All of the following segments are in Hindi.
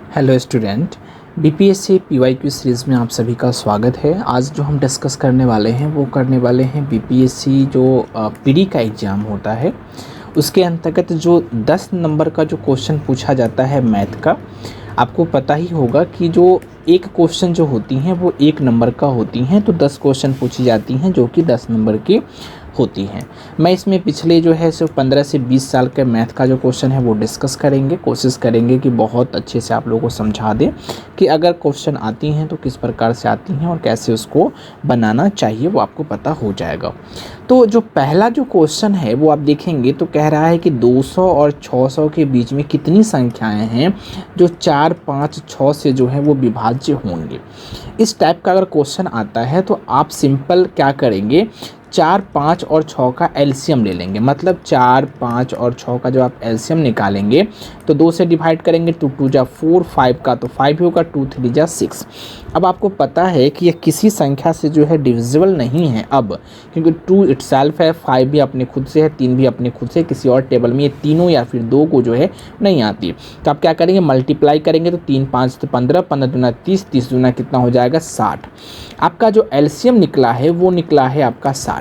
Hello student, BPSC PYQ series में आप सभी का स्वागत है। आज जो हम डिस्कस करने वाले हैं वो करने वाले हैं बीपीएससी जो पीडी का एग्ज़ाम होता है उसके अंतर्गत जो 10 नंबर का जो क्वेश्चन पूछा जाता है मैथ का। आपको पता ही होगा कि जो एक क्वेश्चन जो होती हैं वो 1 नंबर का होती हैं, तो 10 क्वेश्चन पूछी जाती हैं जो कि 10 नंबर की होती हैं। मैं इसमें पिछले जो है सिर्फ 15 से 20 साल के मैथ का जो क्वेश्चन है वो डिस्कस करेंगे। कोशिश करेंगे कि बहुत अच्छे से आप लोगों को समझा दें कि अगर क्वेश्चन आती हैं तो किस प्रकार से आती हैं और कैसे उसको बनाना चाहिए, वो आपको पता हो जाएगा। तो जो पहला जो क्वेश्चन है वो आप देखेंगे तो कह रहा है कि 200 और 600 के बीच में कितनी संख्याएं हैं जो 4, 5, 6 से जो है वो विभाज्य होंगे। इस टाइप का अगर क्वेश्चन आता है तो आप सिंपल क्या करेंगे, 4, 5 और 6 का एलसीएम ले लेंगे। मतलब 4, 5 और 6 का जब आप एलसीएम निकालेंगे तो 2 से डिवाइड करेंगे, 2 2 जा 4, 5 का तो 5 होगा, 2 3 जा 6। अब आपको पता है कि ये किसी संख्या से जो है डिविजिबल नहीं है अब, क्योंकि 2 इटसेल्फ है, 5 भी अपने खुद से है, 3 भी अपने खुद से, किसी और टेबल में ये तीनों या फिर 2 को जो है नहीं आती। तो आप क्या करेंगे, मल्टीप्लाई करेंगे तो 3 5 तो 15, 15 दूना 30, 30 दूना कितना हो जाएगा 60। आपका जो एलसीएम निकला है वो निकला है आपका 60।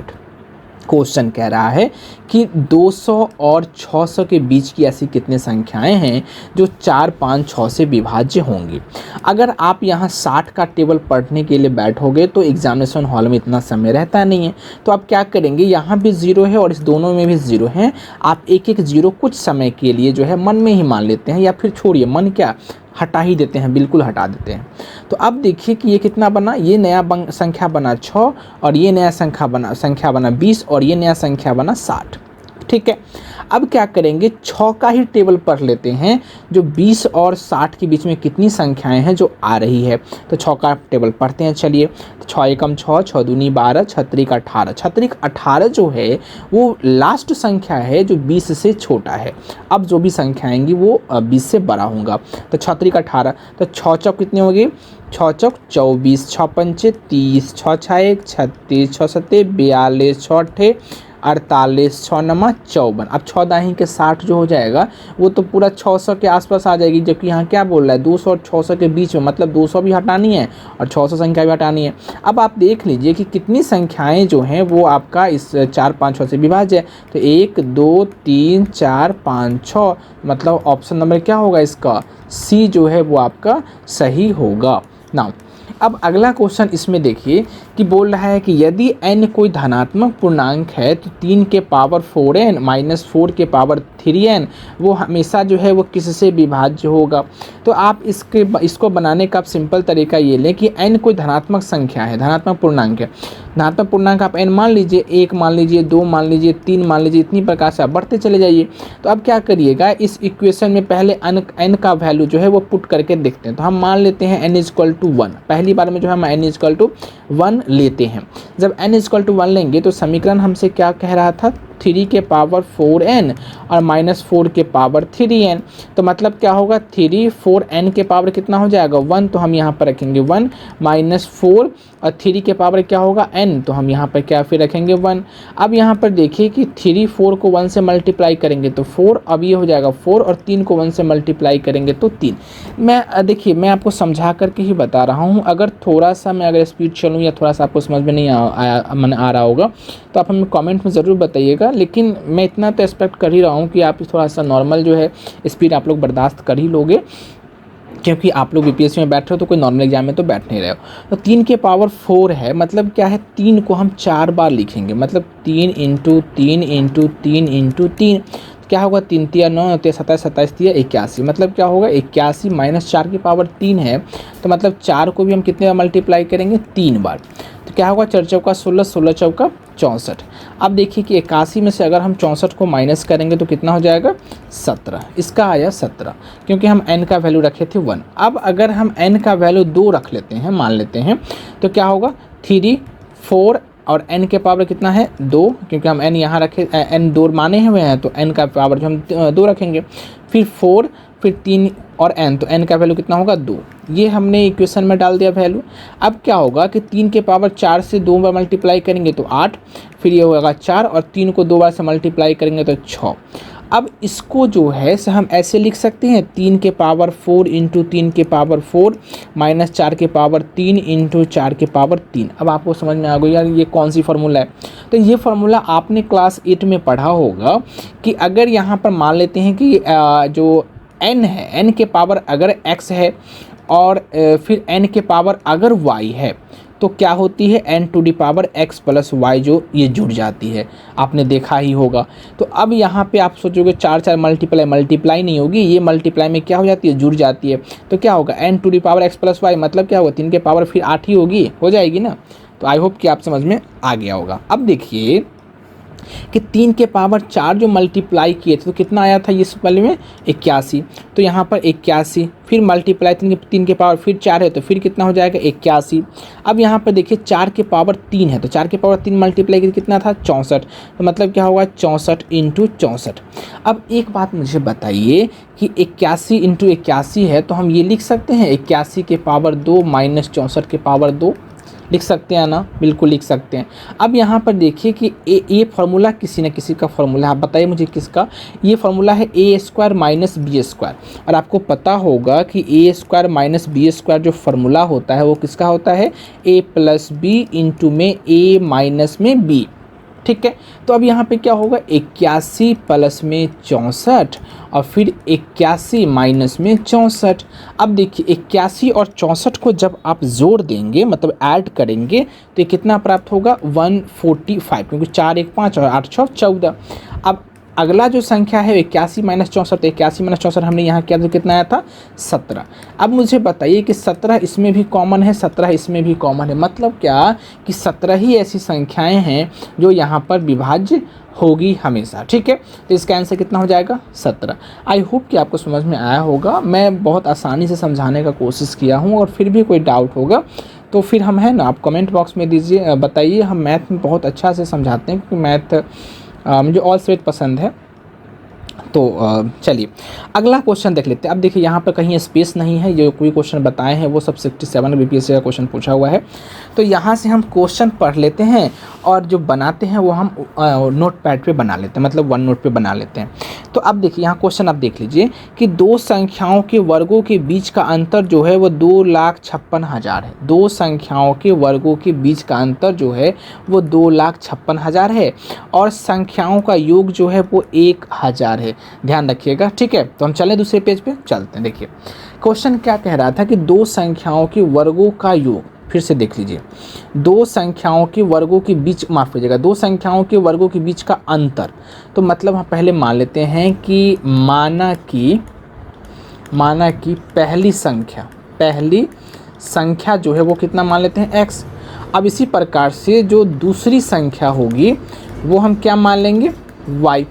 क्वेश्चन कह रहा है कि 200 और 600 के बीच की ऐसी कितनी संख्याएं हैं जो 4, 5, 6 से विभाज्य होंगी। अगर आप यहाँ 60 का टेबल पढ़ने के लिए बैठोगे तो एग्जामिनेशन हॉल में इतना समय रहता नहीं है, तो आप क्या करेंगे, यहाँ भी ज़ीरो है और इस दोनों में भी ज़ीरो है। आप एक एक ज़ीरो कुछ समय के लिए जो है मन में ही मान लेते हैं, या फिर छोड़िए मन क्या हटा ही देते हैं, बिल्कुल हटा देते हैं। तो अब देखिए कि ये कितना बना, ये नया संख्या बना 6 और ये नया संख्या बना 20 और ये नया संख्या बना 60। ठीक है, अब क्या करेंगे, 6 का ही टेबल पढ़ लेते हैं जो 20 और 60 के बीच में कितनी संख्याएं हैं जो आ रही है। तो 6 का टेबल पढ़ते हैं, चलिए। तो 6 एकम 6, 6 दूनी 12, 6 त्रिक 18। 6 त्रिक 18 जो है वो लास्ट संख्या है जो 20 से छोटा है। अब जो भी संख्या आएंगी वो 20 से बड़ा होगा। तो 6 त्रिक 18, तो 6 चौक कितनी होगी, 6 चौक 24, 6 पंचे 30, 6 छः 36, 6 सत्ते 42, 6 अट्ठे 48, 6 नमा 54। अब 6 दाही के 60 जो हो जाएगा वो तो पूरा 600 के आसपास आ जाएगी, जबकि यहाँ क्या बोल रहा है 200 और 600 के बीच में, मतलब 200 भी हटानी है और 600 संख्या भी हटानी है। अब आप देख लीजिए कि कितनी संख्याएं जो हैं वो आपका इस 4, 5, 6 से विभाज्य है। तो 1 2 3 4 5 6, मतलब ऑप्शन नंबर क्या होगा इसका, सी जो है वो आपका सही होगा ना। अब अगला क्वेश्चन इसमें देखिए कि बोल रहा है कि यदि n कोई धनात्मक पूर्णांक है तो 3 के पावर 4n माइनस 4 के पावर 3n वो हमेशा जो है वो किससे विभाज्य होगा। तो आप इसको बनाने का आप सिंपल तरीका ये लें कि n कोई धनात्मक संख्या है, धनात्मक पूर्णांक है। धनात्मक पूर्णांक आप n मान लीजिए, 1 मान लीजिए, 2 मान लीजिए, 3 मान लीजिए, इतनी प्रकार से आप बढ़ते चले जाइए। तो अब क्या करिएगा, इस इक्वेशन में पहले n का वैल्यू जो है वो पुट करके देखते हैं। तो हम मान लेते हैं n = 1। पहली बार में जो हम n = 1 लेते हैं। जब n = 1 लेंगे तो समीकरण हमसे क्या कह रहा था, 3 के पावर 4n और माइनस 4 के पावर 3n। तो मतलब क्या होगा, 3 4n के पावर कितना हो जाएगा 1, तो हम यहाँ पर रखेंगे 1 माइनस 4 और 3 के पावर क्या होगा n, तो हम यहाँ पर क्या फिर रखेंगे 1। अब यहाँ पर देखिए कि 3 4 को 1 से मल्टीप्लाई करेंगे तो 4, अब ये हो जाएगा 4 और 3 को 1 से मल्टीप्लाई करेंगे तो 3। देखिए मैं आपको समझा करके ही बता रहा हूँ, अगर थोड़ा सा मैं अगर स्पीड चलूँ या थोड़ा सा आपको समझ में नहीं आ रहा होगा तो आप हमें कमेंट में ज़रूर बताइएगा। लेकिन मैं इतना तो एक्सपेक्ट कर ही रहा हूँ कि आप थोड़ा सा नॉर्मल जो है स्पीड आप लोग बर्दाश्त कर ही लोगे, क्योंकि आप लोग बीपीएससी में बैठ रहे हो तो कोई नॉर्मल एग्जाम में तो बैठ नहीं रहे हो। तो 3 के पावर 4 है, मतलब क्या है, 3 को हम 4 बार लिखेंगे, मतलब 3 × 3 × 3 × 3 क्या होगा, 3 3 9 3 27 27 3 81, मतलब क्या होगा 81 माइनस 4 की पावर 3 है। तो मतलब 4 को भी हम कितने बार मल्टीप्लाई करेंगे, 3 बार। तो क्या होगा, 4 चौका 16, 16 चौका 64। अब देखिए कि 81 में से अगर हम 64 को माइनस करेंगे तो कितना हो जाएगा 17। इसका आया 17, क्योंकि हम n का वैल्यू रखे थे 1। अब अगर हम n का वैल्यू 2 रख लेते हैं, मान लेते हैं, तो क्या होगा 3 4 और n के पावर कितना है 2, क्योंकि हम n यहाँ रखे, n 2 माने हुए हैं तो n का पावर जो हम 2 रखेंगे, फिर 4, फिर 3 और n, तो n का वैल्यू कितना होगा 2। ये हमने इक्वेशन में डाल दिया वैल्यू। अब क्या होगा कि 3 के पावर 4 से 2 बार मल्टीप्लाई करेंगे तो 8, फिर ये होगा 4 और 3 को 2 बार से मल्टीप्लाई करेंगे तो 6। अब इसको जो है से हम ऐसे लिख सकते हैं 3 के पावर 4 इंटू 3 के पावर 4 माइनस 4 के पावर 3 इंटू 4 के पावर 3। अब आपको समझ में आ गई यार ये कौन सी फार्मूला है। तो ये फार्मूला आपने क्लास 8 में पढ़ा होगा कि अगर यहाँ पर मान लेते हैं कि जो n है, n के पावर अगर x है और फिर n के पावर अगर y है तो क्या होती है n to the power x plus y, जो ये जुड़ जाती है, आपने देखा ही होगा। तो अब यहाँ पे आप सोचोगे 4 मल्टीप्लाई नहीं होगी, ये मल्टीप्लाई में क्या हो जाती है, जुड़ जाती है। तो क्या होगा n to the power x plus y, मतलब क्या होगा 3 के पावर फिर 8 ही होगी, हो जाएगी ना। तो आई होप कि आप समझ में आ गया होगा। अब देखिए कि 3 के पावर 4 जो मल्टीप्लाई किए थे तो कितना आया था इस वाले में 81। तो यहाँ पर 81 फिर मल्टीप्लाई 3 के पावर फिर 4 है तो फिर कितना हो जाएगा 81। अब यहाँ पर देखिए 4 के पावर 3 है तो 4 के पावर 3 मल्टीप्लाई किया कितना था 64। तो मतलब क्या होगा 64 इंटू 64। अब एक बात मुझे बताइए कि 81 इंटू 81 है तो हम ये लिख सकते हैं 81 के पावर 2 माइनस 64 के पावर 2, लिख सकते हैं ना, बिल्कुल लिख सकते हैं। अब यहाँ पर देखिए कि ये फार्मूला किसी न किसी का फार्मूला है, आप बताइए मुझे किसका। ये फार्मूला है ए स्क्वायर माइनस बी स्क्वायर, और आपको पता होगा कि a square minus b square जो फार्मूला होता है वो किसका होता है, ए प्लस बी इंटू में ए माइनस में बी, ठीक है। तो अब यहाँ पे क्या होगा 81 प्लस में 64 और फिर 81 माइनस में 64। अब देखिए 81 और 64 को जब आप जोड़ देंगे मतलब ऐड करेंगे तो ये कितना प्राप्त होगा 145, क्योंकि 4 1 5 और 8 6 14। अब अगला जो संख्या है 81 माइनस 64, 81 माइनस 64 हमने यहाँ किया तो कितना आया था 17। अब मुझे बताइए कि 17 इसमें भी कॉमन है, 17 इसमें भी कॉमन है, मतलब क्या कि 17 ही ऐसी संख्याएं हैं जो यहाँ पर विभाज्य होगी हमेशा, ठीक है। तो इसका आंसर कितना हो जाएगा 17। आई होप कि आपको समझ में आया होगा। मैं बहुत आसानी से समझाने का कोशिश किया हूँ, और फिर भी कोई डाउट होगा तो फिर हम है ना आप कमेंट बॉक्स में दीजिए, बताइए। हम मैथ में बहुत अच्छा से समझाते हैं क्योंकि मैथ मुझे ऑल सब्जेक्ट पसंद है। तो चलिए अगला क्वेश्चन देख लेते हैं। अब देखिए यहाँ पर कहीं स्पेस नहीं है, ये कोई क्वेश्चन बताए हैं वो सब 67 बीपीएससी का क्वेश्चन पूछा हुआ है। तो यहाँ से हम क्वेश्चन पढ़ लेते हैं और जो बनाते हैं वो हम नोट पैड पे बना लेते हैं, मतलब वन नोट पे बना लेते हैं। तो अब देखिए यहाँ क्वेश्चन आप देख लीजिए कि दो संख्याओं के वर्गों के बीच का अंतर जो है वो 2,56,000 है। दो संख्याओं के वर्गों के बीच का अंतर जो है वो 2,56,000 है और संख्याओं का योग जो है वो 1,000 है। ध्यान रखिएगा, ठीक है। तो हम चलें दूसरे पेज पे चलते हैं। देखिए क्वेश्चन क्या कह रहा था कि दो संख्याओं के वर्गों का योग, फिर से देख लीजिए, दो संख्याओं के वर्गों के बीच, माफ कीजिएगा, दो संख्याओं के वर्गों के बीच का अंतर। तो मतलब हम पहले मान लेते हैं कि माना कि पहली संख्या जो है वो कितना मान लेते हैं x। अब इसी प्रकार से जो दूसरी संख्या होगी वो हम क्या मान लेंगे y।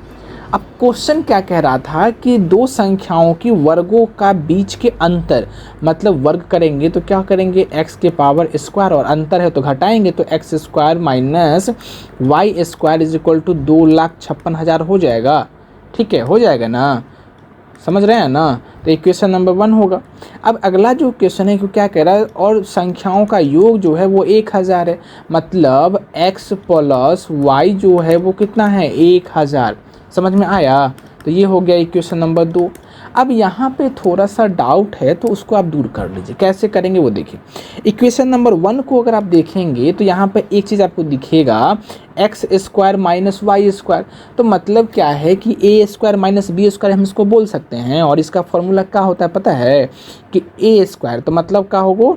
अब क्वेश्चन क्या कह रहा था कि दो संख्याओं की वर्गों का बीच के अंतर, मतलब वर्ग करेंगे तो क्या करेंगे x के पावर स्क्वायर, और अंतर है तो घटाएंगे तो x square minus y square is equal to 2,56,000 हो जाएगा, ठीक है, हो जाएगा ना, समझ रहे हैं ना। तो इक्वेशन नंबर 1 होगा। अब अगला जो क्वेश्चन है कि क्या कह रहा है, और संख्याओं का योग जो है वो 1,000 है, मतलब x प्लस वाई जो है वो कितना है 1,000। समझ में आया। तो ये हो गया इक्वेशन नंबर 2। अब यहाँ पे थोड़ा सा डाउट है तो उसको आप दूर कर लीजिए। कैसे करेंगे वो देखिए। इक्वेशन नंबर 1 को अगर आप देखेंगे तो यहाँ पे एक चीज़ आपको दिखेगा x square minus y square. तो मतलब क्या है कि a square minus b square हम इसको बोल सकते हैं, और इसका फॉर्मूला क्या होता है पता है कि ए स्क्वायर, तो मतलब क्या होगा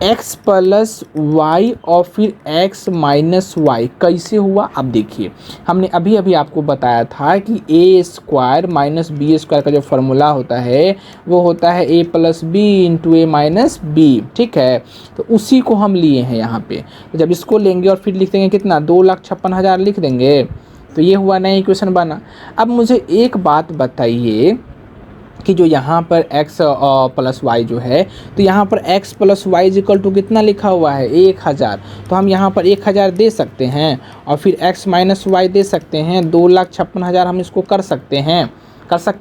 x प्लस वाई और फिर x माइनस वाई। कैसे हुआ अब देखिए, हमने अभी अभी आपको बताया था कि a square minus b square का जो फॉर्मूला होता है वो होता है a plus b into a minus b, ठीक है। तो उसी को हम लिए हैं यहाँ पे। तो जब इसको लेंगे और फिर लिख देंगे कितना 2,56,000 लिख देंगे, तो ये हुआ नया इक्वेशन बना। अब मुझे एक बात बताइए कि जो यहाँ पर x प्लस वाई जो है, तो यहाँ पर x plus y is equal to कितना लिखा हुआ है 1,000। तो हम यहाँ पर 1,000 दे सकते हैं और फिर x माइनस वाई दे सकते हैं, 2,56,000 हम इसको कर सकते हैं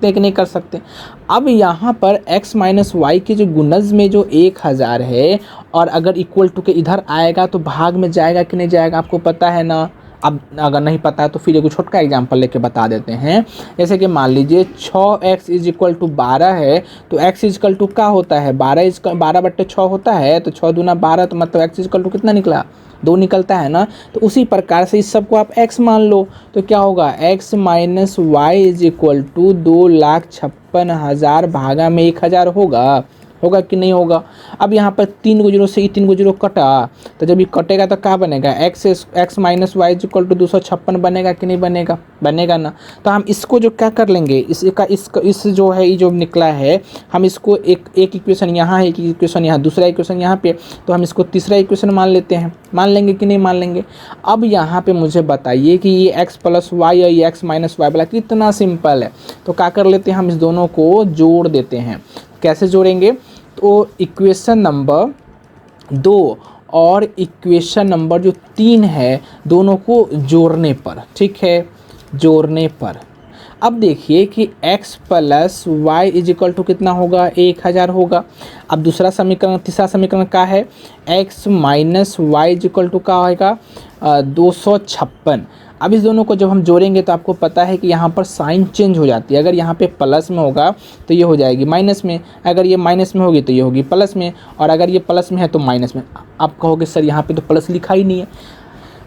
कि नहीं कर सकते। अब यहाँ पर x माइनस वाई के जो गुणज में जो 1,000 है, और अगर इक्वल टू के इधर आएगा तो भाग में जाएगा कि नहीं जाएगा, आपको पता है ना, अब अगर नहीं पता है तो फिर एक छोटा एग्जांपल लेके बता देते हैं। जैसे कि मान लीजिए 6x इज इक्वल टू 12 है, तो x इज इक्वल टू क्या होता है, 12/6 होता है, तो 6 दूना 12, तो मतलब x इज इक्वल टू कितना निकला, 2 निकलता है ना। तो उसी प्रकार से इस सबको आप x मान लो, तो क्या होगा, x minus y is equal to 2,56,000 भागा में 1000 होगा कि नहीं होगा। अब यहाँ पर 3 गुजरों से 3 गुजरों कटा, तो जब ये कटेगा तो क्या बनेगा, x minus y is equal to 256 बनेगा कि नहीं बनेगा, बनेगा ना। तो हम इसको जो क्या कर लेंगे, इस जो है, ये जो निकला है, हम इसको एक इक्वेशन यहाँ है, एक इक्वेशन यहाँ, दूसरा इक्वेशन यहाँ पे, तो हम इसको तीसरा इक्वेशन मान लेते हैं। मान लेंगे कि नहीं मान लेंगे। अब यहाँ पे मुझे बताइए कि ये x प्लस वाई और ये x माइनस वाई वाला कितना सिंपल है। तो क्या कर लेते हैं, हम इस दोनों को जोड़ देते हैं। कैसे जोड़ेंगे, तो इक्वेशन नंबर 2 और इक्वेशन नंबर जो 3 है, दोनों को जोड़ने पर, ठीक है, जोड़ने पर अब देखिए कि x plus y is equal to कितना होगा, 1000 होगा। अब दूसरा समीकरण, तीसरा समीकरण क्या है, x minus y is equal to क्या होगा, 256। अब इस दोनों को जब हम जोड़ेंगे तो आपको पता है कि यहाँ पर साइन चेंज हो जाती है। अगर यहाँ पे प्लस में होगा तो ये हो जाएगी माइनस में, अगर ये माइनस में होगी तो ये होगी प्लस में, और अगर ये प्लस में है तो माइनस में। आप कहोगे सर यहाँ पे तो प्लस लिखा ही नहीं है।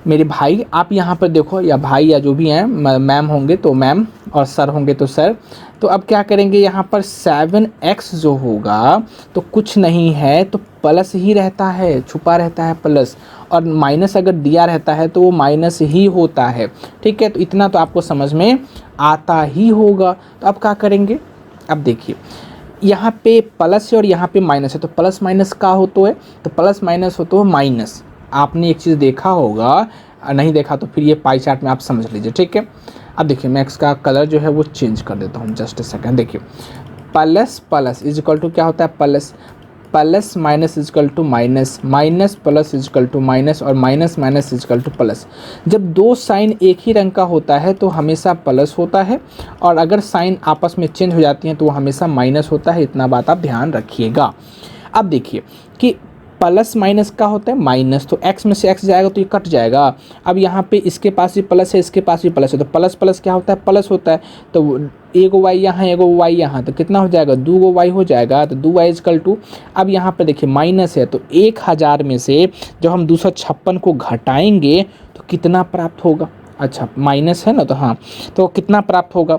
मेरे भाई आप यहाँ पर देखो, या भाई या जो भी हैं, मैम होंगे तो मैम और सर होंगे तो सर। तो अब क्या करेंगे, यहाँ पर 7x जो होगा तो कुछ नहीं है तो प्लस ही रहता है, छुपा रहता है प्लस, और माइनस अगर दिया रहता है तो वो माइनस ही होता है, ठीक है। तो इतना तो आपको समझ में आता ही होगा। तो अब क्या करेंगे, अब देखिए यहाँ पे प्लस है और यहाँ पे माइनस है, तो प्लस माइनस का हो तो है, तो प्लस माइनस हो तो माइनस। आपने एक चीज़ देखा होगा, नहीं देखा तो फिर ये पाई चार्ट में आप समझ लीजिए, ठीक है। अब देखिए मैं इसका कलर जो है वो चेंज कर देता हूँ, जस्ट ए सेकेंड। देखिए plus plus is equal to क्या होता है, plus plus minus is equal to minus, minus plus is equal to minus, और minus minus is equal to plus. जब दो साइन एक ही रंग का होता है तो हमेशा प्लस होता है, और अगर साइन आपस में चेंज हो जाती हैं तो वो हमेशा माइनस होता है। इतना बात आप ध्यान रखिएगा। अब देखिए कि प्लस माइनस का होता है माइनस, तो x में से x जाएगा तो ये कट जाएगा। अब यहाँ पे इसके पास भी प्लस है, इसके पास भी प्लस है, तो प्लस प्लस क्या होता है, प्लस होता है। तो एगो y यहाँ, एगो y यहाँ, तो कितना हो जाएगा, 2 y हो जाएगा। तो 2y इक्वल टू, अब यहाँ पे देखिए माइनस है, तो 1000 में से जब हम 256 को घटाएंगे तो कितना प्राप्त होगा। अच्छा माइनस है ना, तो हाँ, तो कितना प्राप्त होगा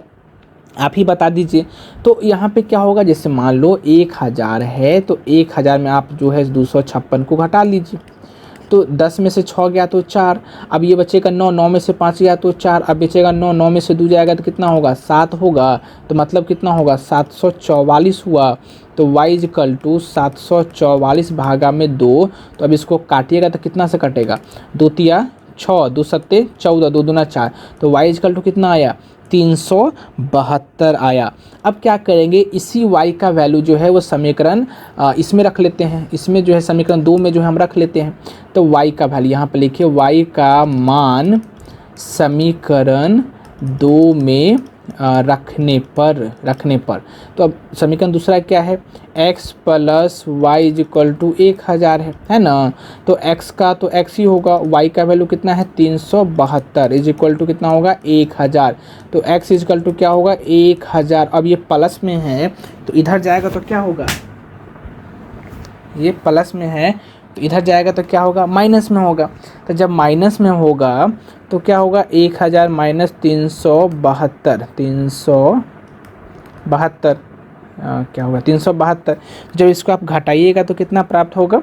आप ही बता दीजिए। तो यहाँ पे क्या होगा, जैसे मान लो 1000 है, तो 1000 में आप जो है 256 को घटा लीजिए, तो 10 में से 6 गया तो 4, अब ये बचेगा 9, 9 में से 5 गया तो 4, अब बचेगा 9, 9 में से 2 जाएगा तो कितना होगा, 7 होगा। तो मतलब कितना होगा, 744 हुआ। तो y इज इक्वल टू 744 भागा में 2, तो अब इसको काटिएगा तो कितना से कटेगा, 2 तिया 6, 2 सत्ते 14, 2 दूना 4, तो y इज इक्वल टू कितना आया, 372 आया। अब क्या करेंगे, इसी y का वैल्यू जो है वो समीकरण इसमें रख लेते हैं, इसमें जो है समीकरण 2 में जो है हम रख लेते हैं। तो y का वैल्यू यहाँ पे लिखिए, y का मान समीकरण 2 में रखने पर तो अब समीकरण दूसरा क्या है, x plus y is equal to 1000 है ना। तो x का तो x ही होगा, y का वैल्यू कितना है 372 इज इक्वल टू कितना होगा 1000। तो x इज इक्वल टू क्या होगा 1000। अब ये प्लस में है तो इधर जाएगा तो क्या होगा, ये प्लस में है तो इधर जाएगा तो क्या होगा, माइनस में होगा। तो जब माइनस में होगा तो क्या होगा, 1000 माइनस 372, क्या होगा 372। जब इसको आप घटाइएगा तो कितना प्राप्त होगा,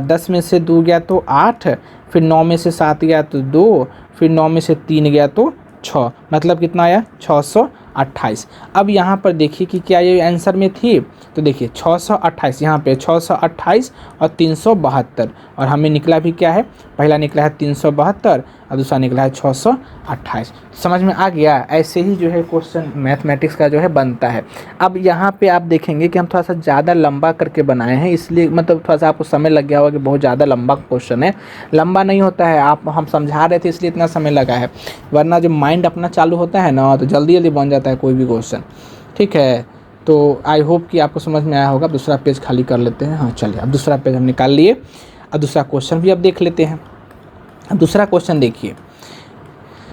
10 में से 2 गया तो 8, फिर 9 में से 7 गया तो 2, फिर 9 में से 3 गया तो 6, मतलब कितना आया 628। अब यहाँ पर देखिए कि क्या ये आंसर में थी, तो देखिए 628, यहाँ पे 628 और 372, और हमें निकला भी क्या है, पहला निकला है 372 और दूसरा निकला है 628। समझ में आ गया। ऐसे ही जो है क्वेश्चन मैथमेटिक्स का जो है बनता है। अब यहाँ पे आप देखेंगे कि हम थोड़ा सा ज़्यादा लंबा करके बनाए हैं, इसलिए मतलब थोड़ा सा आपको समय लग गया होगा कि बहुत ज़्यादा लंबा क्वेश्चन है। लंबा नहीं होता है, आप हम समझा रहे थे इसलिए इतना समय लगा है, वरना जब माइंड अपना चालू होता है ना तो जल्दी जल्दी बन जाता है कोई भी क्वेश्चन, ठीक है। तो आई होप कि आपको समझ में आया होगा। दूसरा पेज खाली कर लेते हैं। हाँ चलिए, अब दूसरा पेज हम निकाल लिए। अब दूसरा क्वेश्चन भी अब देख लेते हैं। अब दूसरा क्वेश्चन देखिए,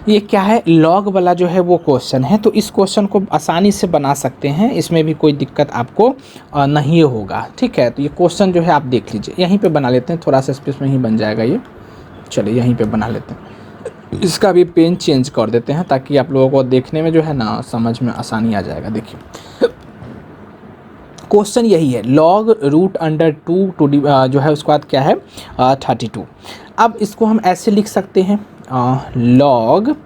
ये क्या है, लॉग वाला जो है वो क्वेश्चन है। तो इस क्वेश्चन को आसानी से बना सकते हैं, इसमें भी कोई दिक्कत आपको नहीं होगा। ठीक है, तो ये क्वेश्चन जो है आप देख लीजिए, यहीं पे बना लेते हैं, थोड़ा सा स्पेस में ही बन जाएगा ये। चलिए यहीं पे बना लेते हैं, इसका भी पेन चेंज कर देते हैं ताकि आप लोगों को देखने में जो है ना समझ में आसानी आ जाएगा। देखिए क्वेश्चन यही है, लॉग रूट अंडर 2 टू जो है उसके बाद क्या है 32। अब इसको हम ऐसे लिख सकते हैं लॉग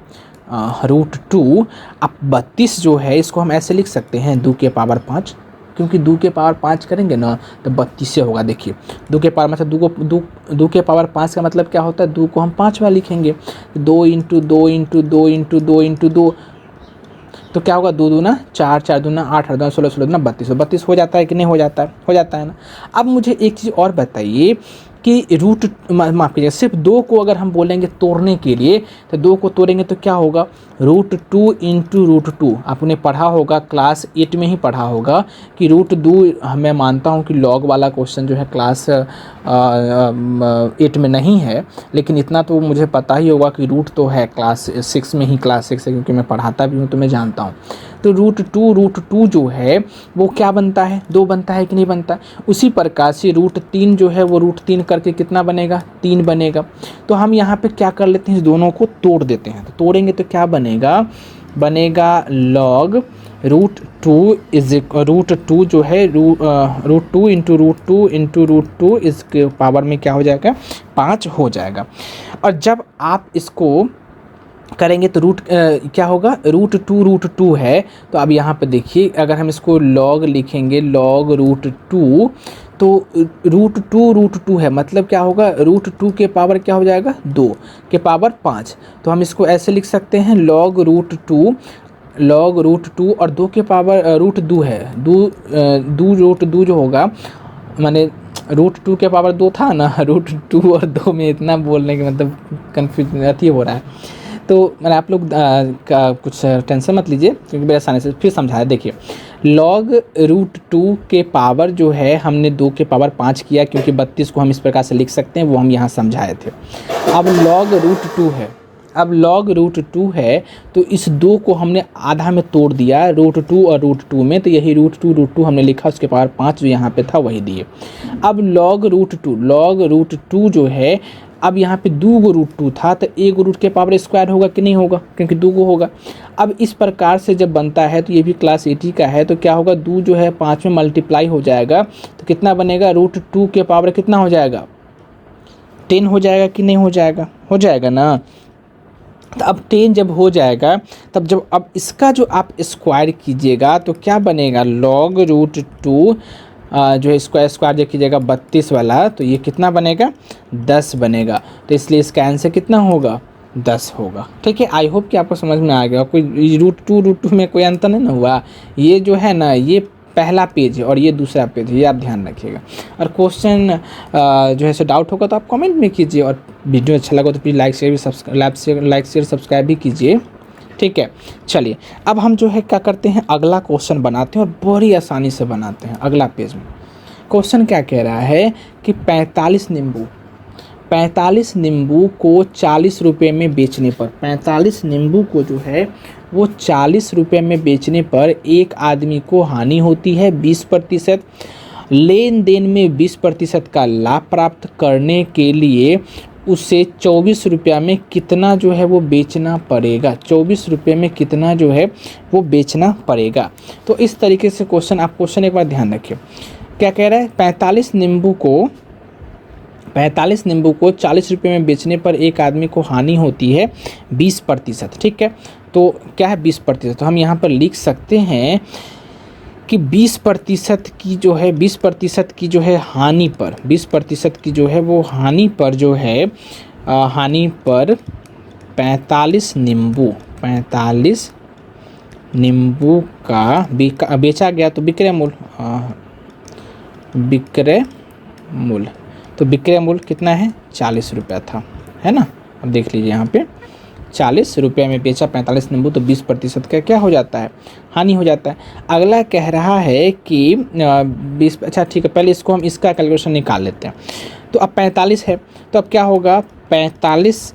रूट 2। अब 32 जो है इसको हम ऐसे लिख सकते हैं 2 के पावर 5, क्योंकि 2 के पावर 5 करेंगे ना तो 32 से होगा। देखिए 2 के पावर मतलब 2 के पावर 5 का मतलब क्या होता है, 2 को हम 5 बार लिखेंगे, 2 इंटू 2 इंटू 2 इंटू 2 इंटू 2, तो क्या होगा 2 दूना 4, 4 दूना 8, 8 दूना 16, 16 दूना 32, 32 हो जाता है कि नहीं हो जाता है, हो जाता है ना। अब मुझे एक चीज़ और बताइए कि रूट माफ़ कीजिए, सिर्फ 2 को अगर हम बोलेंगे तोड़ने के लिए तो 2 को तोड़ेंगे तो क्या होगा, रूट 2 इंटू रूट 2। आपने पढ़ा होगा, क्लास 8 में ही पढ़ा होगा कि रूट 2, मैं मानता हूँ कि लॉग वाला क्वेश्चन जो है क्लास 8 में नहीं है, लेकिन इतना तो मुझे पता ही होगा कि रूट तो है क्लास 6 में ही, क्लास 6 है क्योंकि मैं पढ़ाता भी हूँ तो मैं जानता हूँ। तो रूट 2 जो है वो क्या बनता है, 2 बनता है कि नहीं बनता। उसी प्रकार से रूट 3 जो है वो रूट 3 करके कितना बनेगा, 3 बनेगा। तो हम यहाँ पे क्या कर लेते हैं, इस दोनों को तोड़ देते हैं। तो तोड़ेंगे तो क्या बनेगा लॉग रूट 2 इज रूट 2 जो है रूट 2 इंटू रूट 2 इसके पावर में क्या हो जाएगा 5 हो जाएगा। और जब आप इसको करेंगे तो क्या होगा, रूट 2 है। तो अब यहाँ पे देखिए अगर हम इसको लॉग लिखेंगे, लॉग रूट 2, तो रूट 2 है मतलब क्या होगा, रूट 2 के पावर क्या हो जाएगा 2 के पावर 5। तो हम इसको ऐसे लिख सकते हैं लॉग रूट 2 और 2 के पावर रूट 2 है, रूट 2 जो होगा, माने रूट 2 के पावर 2 था ना, रूट 2 और 2 में इतना बोलने के मतलब कन्फ्यूज अथी हो रहा है। तो मैंने आप लोग का कुछ टेंशन मत लीजिए क्योंकि बड़े आसानी से फिर समझाया। देखिए लॉग रूट 2 के पावर जो है हमने 2 के पावर 5 किया, क्योंकि 32 को हम इस प्रकार से लिख सकते हैं, वो हम यहाँ समझाए थे। अब लॉग रूट 2 है तो इस 2 को हमने आधा में तोड़ दिया, रूट 2 और रूट 2 में, तो यही रूट 2 हमने लिखा, उसके पावर 5 जो यहाँ पे था वही दिए। अब लॉग रूट 2 जो है, अब यहाँ पे 2 रूट 2 था तो 1 रूट के पावर स्क्वायर होगा कि नहीं होगा, क्योंकि 2 होगा। अब इस प्रकार से जब बनता है तो ये भी क्लास 80 का है, तो क्या होगा 2 जो है 5 में मल्टीप्लाई हो जाएगा तो कितना बनेगा, रूट 2 के पावर कितना हो जाएगा 10 हो जाएगा कि नहीं हो जाएगा, हो जाएगा ना। तो अब 10 जब हो जाएगा तब जब अब इसका जो आप स्क्वायर कीजिएगा तो क्या बनेगा, लॉग रूट 2 जो है स्क्वायर जब कीजिएगा 32 वाला, तो ये कितना बनेगा 10 बनेगा। तो इसलिए इसका आंसर कितना होगा 10 होगा। ठीक है, आई होप कि आपको समझ में आ गया। कोई रूट टू में कोई अंतर नहीं ना हुआ। ये जो है ना ये पहला पेज है और ये दूसरा पेज है, ये आप ध्यान रखिएगा। और क्वेश्चन जो है सो डाउट होगा तो आप कमेंट में कीजिए, और वीडियो अच्छा लगा तो प्लीज़ लाइक शेयर सब्सक्राइब भी कीजिए। ठीक है, चलिए अब हम जो है क्या करते हैं, अगला क्वेश्चन बनाते हैं और बड़ी आसानी से बनाते हैं। अगला पेज में क्वेश्चन क्या कह रहा है कि 45 नींबू को 40 रुपये में बेचने पर, 45 नींबू को जो है वो 40 रुपये में बेचने पर एक आदमी को हानि होती है 20%। लेन देन में 20% का लाभ प्राप्त करने के लिए उसे 24 रुपया में कितना जो है वो बेचना पड़ेगा, 24 रुपये में कितना जो है वो बेचना पड़ेगा। तो इस तरीके से क्वेश्चन, आप क्वेश्चन एक बार ध्यान रखिए। क्या कह रहा है, 45 नींबू को 40 रुपये में बेचने पर एक आदमी को हानि होती है 20%। ठीक है, तो क्या है 20%, तो हम यहाँ पर लिख सकते हैं कि 20% की जो है 20% की जो है हानि पर, 20% की जो है वो हानि पर जो है हानि पर 45 नींबू का बेचा गया, तो विक्रय मूल्य तो विक्रय मूल्य कितना है 40 रुपया था, है ना। अब देख लीजिए यहाँ पे 40 रुपये में बेचा 45 नींबू, तो 20% का क्या हो जाता है, हानि हो जाता है। अगला कह रहा है कि 20, अच्छा ठीक है, पहले इसको हम इसका कैलकुलेशन निकाल लेते हैं। तो अब 45 है तो अब क्या होगा, 45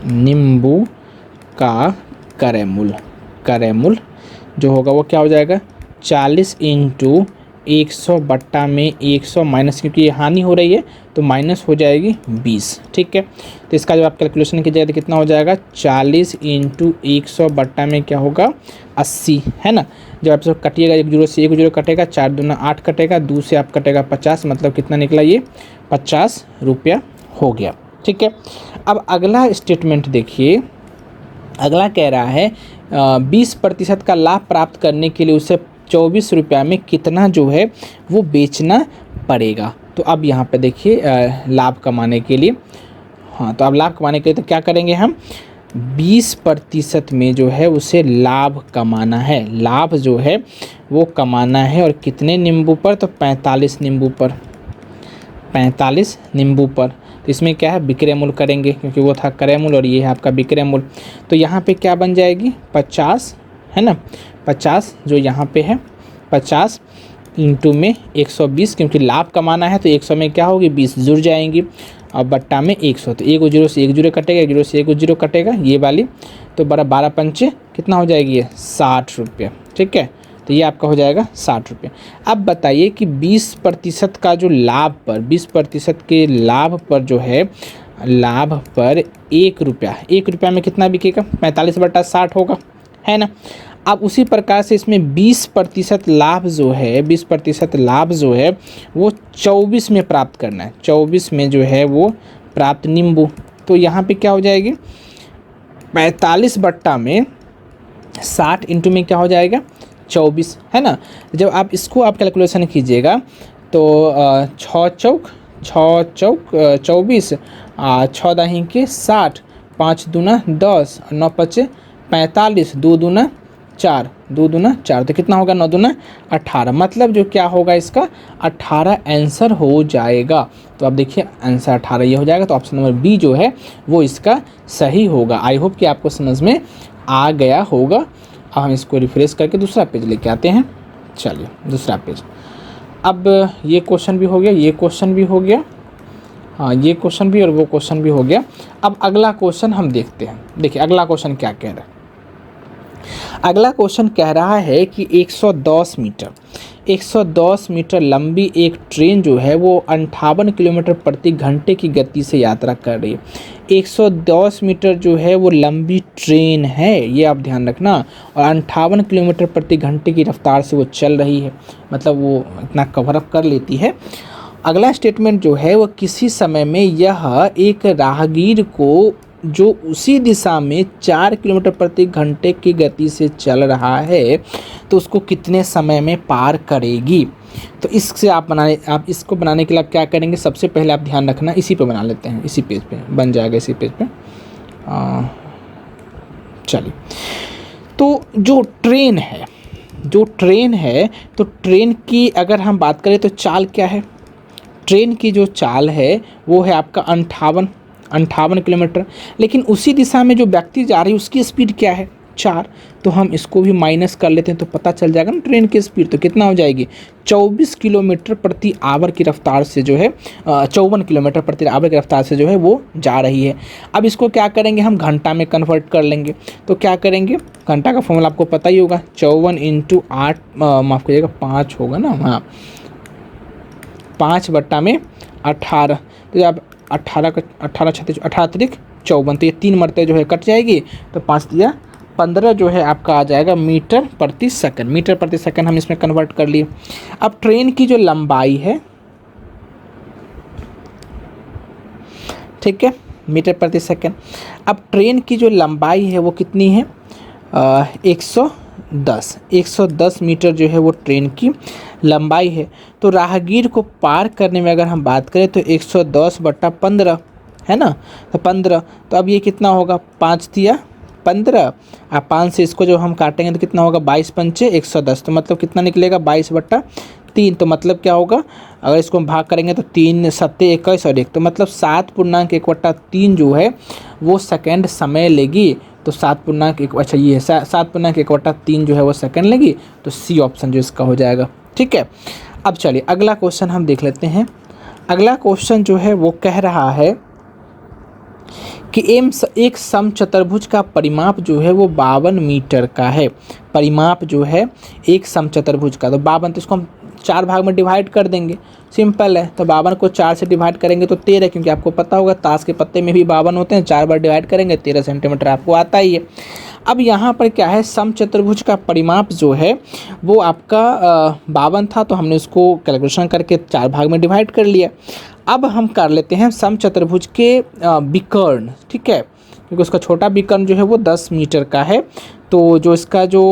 नींबू का करेमूल, करेमूल जो होगा वो क्या हो जाएगा 40 इंटू 100 बट्टा में 100 माइनस, क्योंकि ये हानि हो रही है तो माइनस हो जाएगी 20। ठीक है, तो इसका जब आप कैलकुलेशन कीजिएगा तो कितना हो जाएगा 40 इंटू 100 बट्टा में क्या होगा 80, है ना। जब आप सब कटिएगा, एक जीरो से एक जीरो कटेगा, 4 दूना 8 कटेगा, 2 से आप कटेगा 50, मतलब कितना निकला ये 50 रुपया हो गया। ठीक है, अब अगला स्टेटमेंट देखिए, अगला कह रहा है 20% का लाभ प्राप्त करने के लिए उसे 24 रुपया में कितना जो है वो बेचना पड़ेगा। तो अब यहाँ पे देखिए लाभ कमाने के लिए, हाँ तो अब लाभ कमाने के लिए तो क्या करेंगे हम 20% में जो है उसे लाभ कमाना है, लाभ जो है वो कमाना है। और कितने नींबू पर, तो 45 नींबू पर, 45 नींबू पर। तो इसमें क्या है विक्रय मूल्य करेंगे, क्योंकि वो था क्रय मूल्य और ये है आपका विक्रय मूल्य। तो यहाँ पे क्या बन जाएगी 50, है ना, 50 जो यहाँ पे है 50 इंटू में 120, क्योंकि लाभ कमाना है तो 100 में क्या होगी 20 जुड़ जाएंगी और बट्टा में 100, तो एक जीरो से एक जीरो कटेगा, एक जीरो से एक जीरो कटेगा ये वाली, तो 12 पंचे कितना हो जाएगी ये 60 रुपये। ठीक है, तो ये आपका हो जाएगा 60 रुपये। अब बताइए कि 20% का जो लाभ पर, 20% के लाभ पर जो है, लाभ पर 1 रुपया, 1 रुपया में कितना बिकेगा 45 बटा 60 होगा, है ना। अब उसी प्रकार से इसमें 20% लाभ जो है, 20% लाभ जो है वो 24 में प्राप्त करना है, 24 में जो है वो प्राप्त नींबू। तो यहाँ पे क्या हो जाएगी 45 बट्टा में 60 इंटू में क्या हो जाएगा 24, है ना। जब आप इसको आप कैलकुलेशन कीजिएगा तो 6 चौक 24, 6 दही के 60, 5 दूना 10, 9 पचे 45, 2 दूना 4, 2 दूना 4, तो कितना होगा 9 दूना 18, मतलब जो क्या होगा इसका 18 आंसर हो जाएगा। तो आप देखिए आंसर 18 ये हो जाएगा, तो ऑप्शन नंबर बी जो है वो इसका सही होगा। आई होप कि आपको समझ में आ गया होगा। अब हम इसको रिफ्रेश करके दूसरा पेज लेके आते हैं। चलिए दूसरा पेज, अब ये क्वेश्चन भी हो गया, ये क्वेश्चन भी हो गया, हाँ ये क्वेश्चन भी और वो क्वेश्चन भी हो गया। अब अगला क्वेश्चन हम देखते हैं। देखिए अगला क्वेश्चन क्या कह रहा है। अगला क्वेश्चन कह रहा है कि 110 मीटर लंबी एक ट्रेन जो है वो 58 किलोमीटर प्रति घंटे की गति से यात्रा कर रही है। 110 मीटर जो है वो लंबी ट्रेन है, ये आप ध्यान रखना, और 58 किलोमीटर प्रति घंटे की रफ्तार से वो चल रही है, मतलब वो इतना कवर अप कर लेती है। अगला स्टेटमेंट जो है वो किसी समय में यह एक राहगीर को जो उसी दिशा में 4 किलोमीटर प्रति घंटे की गति से चल रहा है तो उसको कितने समय में पार करेगी। तो इससे आप इसको बनाने के लिए आप क्या करेंगे, सबसे पहले आप ध्यान रखना, इसी पे बना लेते हैं, इसी पेज पे बन जाएगा, इसी पेज पे। चलिए, तो जो ट्रेन है तो ट्रेन की अगर हम बात करें तो चाल क्या है, ट्रेन की जो चाल है वो है आपका 58 किलोमीटर, लेकिन उसी दिशा में जो व्यक्ति जा रही है उसकी स्पीड क्या है 4, तो हम इसको भी माइनस कर लेते हैं तो पता चल जाएगा ना ट्रेन की स्पीड तो कितना हो जाएगी 24 किलोमीटर प्रति आवर की रफ्तार से जो है 54 किलोमीटर प्रति आवर की रफ्तार से जो है वो जा रही है। अब इसको क्या करेंगे हम घंटा में कन्वर्ट कर लेंगे, तो क्या करेंगे, घंटा का फॉर्मूला आपको पता ही होगा, 54 इंटू 8 माफ़ करिएगा 5 होगा ना, हाँ 5 बट्टा में 18, तो जब 18 36 18 तरीक 54, तो ये 3 मरते जो है कट जाएगी, तो 5 दिया 15 जो है आपका आ जाएगा मीटर प्रति सेकंड। मीटर प्रति सेकंड हम इसमें कन्वर्ट कर लिए। अब ट्रेन की जो लंबाई है, ठीक है, मीटर प्रति सेकंड, अब ट्रेन की जो लंबाई है वो कितनी है 110 मीटर जो है वो ट्रेन की लंबाई है। तो राहगीर को पार करने में अगर हम बात करें तो 110 बट्टा 15 है ना, तो 15, तो अब ये कितना होगा 5 दिया 15, अब 5 से इसको जो हम काटेंगे तो कितना होगा 22 पंचे 110, तो मतलब कितना निकलेगा 22 बट्टा 3, तो मतलब क्या होगा अगर इसको हम भाग करेंगे तो 3 सत्ते 21 और 1, तो मतलब 7.1/3 जो है वो सेकेंड समय लेगी। तो 7.1, अच्छा ये 7.1/3 जो है वो सेकंड लेगी, तो सी ऑप्शन जो इसका हो जाएगा। ठीक है, अब चलिए अगला क्वेश्चन हम देख लेते हैं। अगला क्वेश्चन जो है वो कह रहा है कि एक समचतुर्भुज का परिमाप जो है वो 52 मीटर का है। परिमाप जो है एक समचतुर्भुज का, तो 52, तो इसको हम 4 भाग में डिवाइड कर देंगे, सिंपल है। तो 52 को 4 से डिवाइड करेंगे तो 13, क्योंकि आपको पता होगा ताश के पत्ते में भी 52 होते हैं, 4 बार डिवाइड करेंगे 13 सेंटीमीटर आपको आता ही है। अब यहाँ पर क्या है, समचतुर्भुज का परिमाप जो है वो आपका 52 था, तो हमने उसको कैलकुलेशन करके 4 भाग में डिवाइड कर लिया। अब हम कर लेते हैं समचतुर्भुज के विकर्ण, ठीक है, क्योंकि उसका छोटा विकर्ण जो है वो 10 मीटर का है। तो जो इसका जो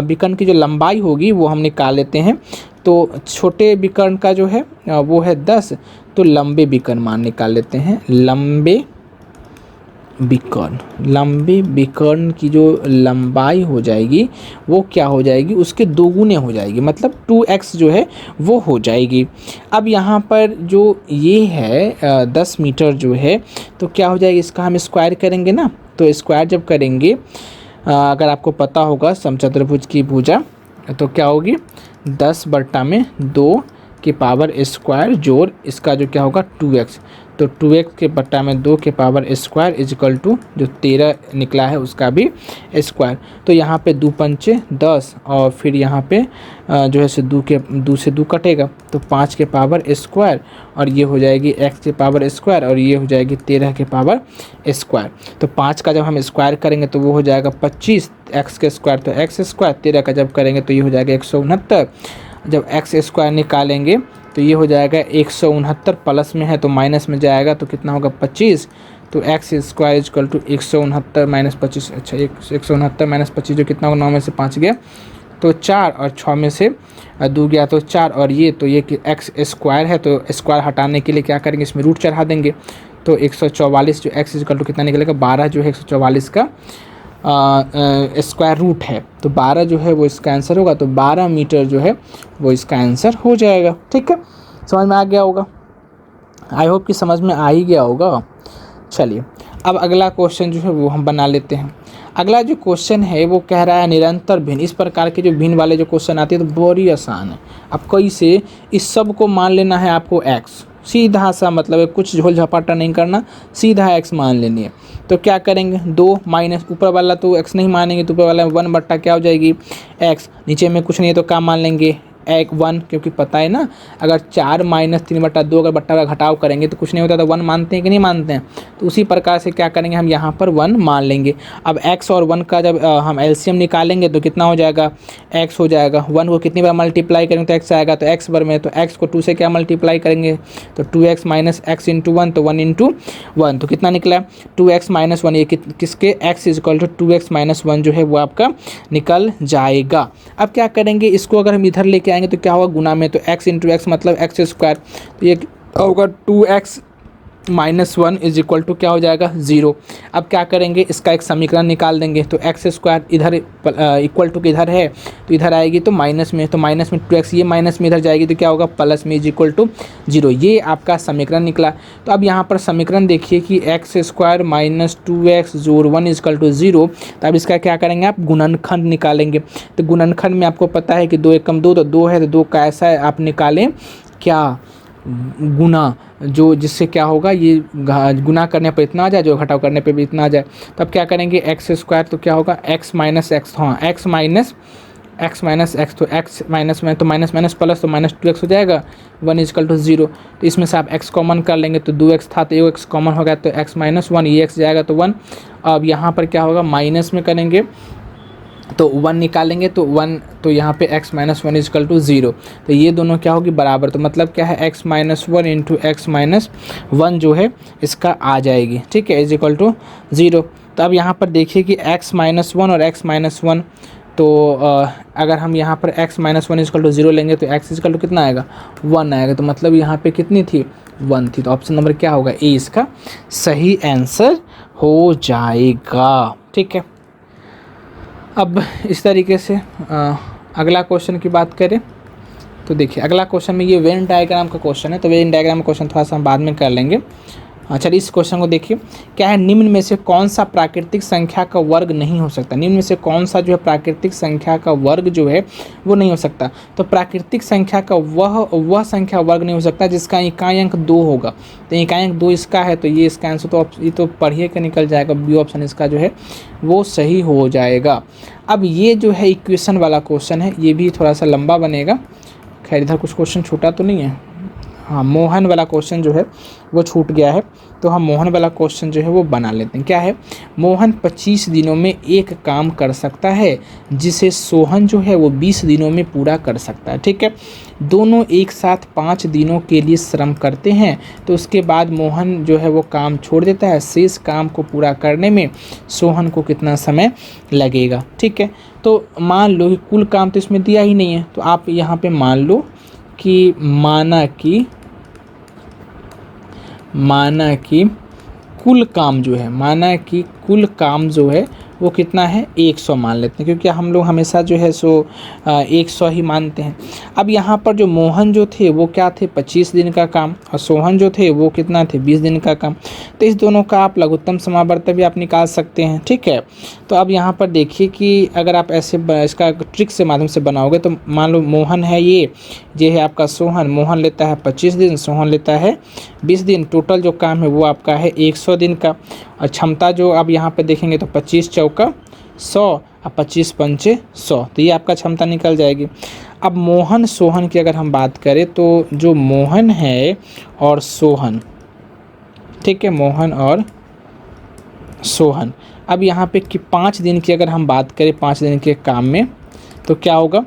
विकर्ण की जो लंबाई होगी वो हम निकाल लेते हैं। तो छोटे विकर्ण का जो है वो है 10, तो लंबे विकर्ण मान निकाल लेते हैं। लंबे विकर्ण की जो लंबाई हो जाएगी वो क्या हो जाएगी, उसके दोगुने हो जाएगी, मतलब 2x जो है वो हो जाएगी। अब यहाँ पर जो ये है 10 मीटर जो है, तो क्या हो जाएगी, इसका हम स्क्वायर करेंगे ना। तो स्क्वायर जब करेंगे, अगर आपको पता होगा समचतुर्भुज की भुजा, तो क्या होगी 10/2 के पावर स्क्वायर जोड़ इसका जो क्या होगा 2x, तो 2x के बट्टा में 2 के पावर स्क्वायर इजकल टू जो 13 निकला है उसका भी स्क्वायर। तो यहाँ पे 2 पंचे 10, और फिर यहाँ पे जो है से 2 से 2 कटेगा, तो 5 के पावर स्क्वायर, और ये हो जाएगी x के पावर स्क्वायर, और ये हो जाएगी 13 के पावर स्क्वायर। तो 5 का जब हम स्क्वायर करेंगे तो वो हो जाएगा 25, x के स्क्वायर तो x स्क्वायर, 13 का जब करेंगे तो ये हो जाएगा 169। जब x स्क्वायर निकालेंगे तो ये हो जाएगा 169, प्लस में है तो माइनस में जाएगा, तो कितना होगा 25। तो x स्क्वायर इजकल टू 169 माइनस 25, अच्छा 169 माइनस 25 जो कितना होगा, 9 में से 5 गया तो 4, और 6 में से 2 गया तो 4, और ये तो ये x स्क्वायर है, तो स्क्वायर हटाने के लिए क्या करेंगे, इसमें रूट चढ़ा देंगे। तो 144 जो x इजकल टू कितना निकलेगा 12 जो है 144 का स्क्वायर रूट है, तो 12 जो है वो इसका आंसर होगा। तो 12 मीटर जो है वो इसका आंसर हो जाएगा। ठीक है, समझ में आ गया होगा, आई होप कि समझ में आ ही गया होगा। चलिए अब अगला क्वेश्चन जो है वो हम बना लेते हैं। अगला जो क्वेश्चन है वो कह रहा है निरंतर भिन्न। इस प्रकार के जो भिन्न वाले जो क्वेश्चन आते हैं तो बड़ी आसान है। अब कैसे, इस सब को मान लेना है आपको x, सीधा सा मतलब है, कुछ झोल झपाटा नहीं करना, सीधा x मान लेनी है। तो क्या करेंगे, 2 माइनस ऊपर वाला तो x नहीं मानेंगे, तो ऊपर वाला 1 बट्टा क्या हो जाएगी x, नीचे में कुछ नहीं है तो क्या मान लेंगे 1, क्योंकि पता है ना अगर 4 माइनस 3/2 अगर बट्टा का घटाव करेंगे तो कुछ नहीं होता, तो 1 मानते हैं कि नहीं मानते हैं। तो उसी प्रकार से क्या करेंगे, हम यहाँ पर 1 मान लेंगे। अब x और 1 का जब हम एलसीएम निकालेंगे तो कितना हो जाएगा, x हो जाएगा। 1 को कितनी बार मल्टीप्लाई करेंगे तो x आएगा, तो x बार में, तो x को 2 से क्या मल्टीप्लाई करेंगे, तो 2x माइनस x इंटू 1, तो 1 इंटू 1, तो कितना निकला 2x माइनस 1, ये किसके x is equal to 2x minus 1 जो है वो आपका निकल जाएगा। अब क्या करेंगे, इसको अगर हम इधर लेके आएंगे तो क्या होगा गुना में, तो x इंटू एक्स मतलब x स्क्वायर, तो ये होगा 2x minus 1 is equal to क्या हो जाएगा 0। अब क्या करेंगे, इसका एक समीकरण निकाल देंगे, तो x स्क्वायर इधर इक्वल टू किधर है, तो इधर आएगी तो माइनस में, तो माइनस में 2x, ये माइनस में इधर जाएगी तो क्या होगा प्लस में इज इक्वल टू 0। ये आपका समीकरण निकला। तो अब यहाँ पर समीकरण देखिए कि x स्क्वायर माइनस 2x जोड़ 1 इजकल टू 0। तो अब इसका क्या करेंगे, आप गुणनखंड निकालेंगे। तो गुणनखंड में आपको पता है कि 2 एकम 2, तो 2 है, तो 2 का ऐसा है आप निकालें क्या गुना, जो जिससे क्या होगा ये गुना करने पर इतना आ जाए, जो घटाव करने पे भी इतना आ जाए। तो अब क्या करेंगे एक्स स्क्वायर, तो क्या होगा x माइनस एक्स, हाँ x माइनस एक्स, तो x माइनस में तो माइनस माइनस प्लस, तो माइनस 2x हो जाएगा, 1 इजकल टू 0। तो इसमें से आप x कॉमन कर लेंगे, तो 2x था तो x कॉमन हो गया, तो x माइनस 1, ये x जाएगा तो 1। अब यहाँ पर क्या होगा, माइनस में करेंगे तो 1 निकालेंगे, तो 1, तो यहाँ पे x माइनस 1 इजकल टू 0। तो ये दोनों क्या होगी बराबर, तो मतलब क्या है x minus 1 into x minus 1 जो है इसका आ जाएगी, ठीक है, इज इक्वल टू 0। तो अब यहाँ पर देखिए कि x माइनस 1 और x माइनस 1, तो अगर हम यहाँ पर x माइनस 1 इजकल टू 0 लेंगे तो x इजकल टू कितना आएगा 1 आएगा, तो मतलब यहाँ पे कितनी थी 1 थी। तो ऑप्शन नंबर क्या होगा, ए इसका सही आंसर हो जाएगा। ठीक है, अब इस तरीके से अगला क्वेश्चन की बात करें तो देखिए अगला क्वेश्चन में ये वेन डायग्राम का क्वेश्चन है, तो वेन डायग्राम क्वेश्चन थोड़ा सा हम बाद में कर लेंगे। हाँ चलिए इस क्वेश्चन को देखिए, क्या है, निम्न में से कौन सा प्राकृतिक संख्या का वर्ग नहीं हो सकता। निम्न में से कौन सा जो है प्राकृतिक संख्या का वर्ग जो है वो नहीं हो सकता। तो प्राकृतिक संख्या का वह संख्या वर्ग नहीं हो सकता जिसका इकाई अंक 2 होगा। तो इकाई अंक 2 इसका है, तो ये इसका आंसर तो ये तो पढ़िए के निकल जाएगा, बी ऑप्शन इसका जो है वो सही हो जाएगा। अब ये जो है इक्वेशन वाला क्वेश्चन है, ये भी थोड़ा सा लंबा बनेगा। खैर इधर कुछ क्वेश्चन छूटा तो नहीं है, हाँ मोहन वाला क्वेश्चन जो है वो छूट गया है, तो हम मोहन वाला क्वेश्चन जो है वो बना लेते हैं। क्या है, मोहन 25 दिनों में एक काम कर सकता है जिसे सोहन जो है वो 20 दिनों में पूरा कर सकता है। ठीक है, दोनों एक साथ 5 दिनों के लिए श्रम करते हैं, तो उसके बाद मोहन जो है वो काम छोड़ देता है। शेष काम को पूरा करने में सोहन को कितना समय लगेगा। ठीक है, तो मान लो कि कुल काम तो इसमें दिया ही नहीं है, तो आप यहाँ पे मान लो कि माना कि कुल काम जो है वो कितना है 100 मान लेते हैं, क्योंकि हम लोग हमेशा जो है सो 100 ही मानते हैं। अब यहाँ पर जो मोहन जो थे वो क्या थे 25 दिन का काम, और सोहन जो थे वो कितना थे 20 दिन का काम। तो इस दोनों का आप लघुत्तम समावर्त भी आप निकाल सकते हैं। ठीक है, तो अब यहाँ पर देखिए कि अगर आप ऐसे इसका ट्रिक से माध्यम से बनाओगे, तो मान लो मोहन है ये है आपका सोहन, मोहन लेता है 25 दिन, सोहन लेता है 20 दिन, टोटल जो काम है वो आपका है 100 दिन का। और क्षमता जो आप यहाँ पे देखेंगे तो 25 चौका 100 और 25 पंचे 100, तो ये आपका क्षमता निकल जाएगी। अब मोहन सोहन की अगर हम बात करें, तो जो मोहन है और सोहन, ठीक है, मोहन और सोहन, अब यहाँ पे कि 5 दिन की अगर हम बात करें 5 दिन के काम में, तो क्या होगा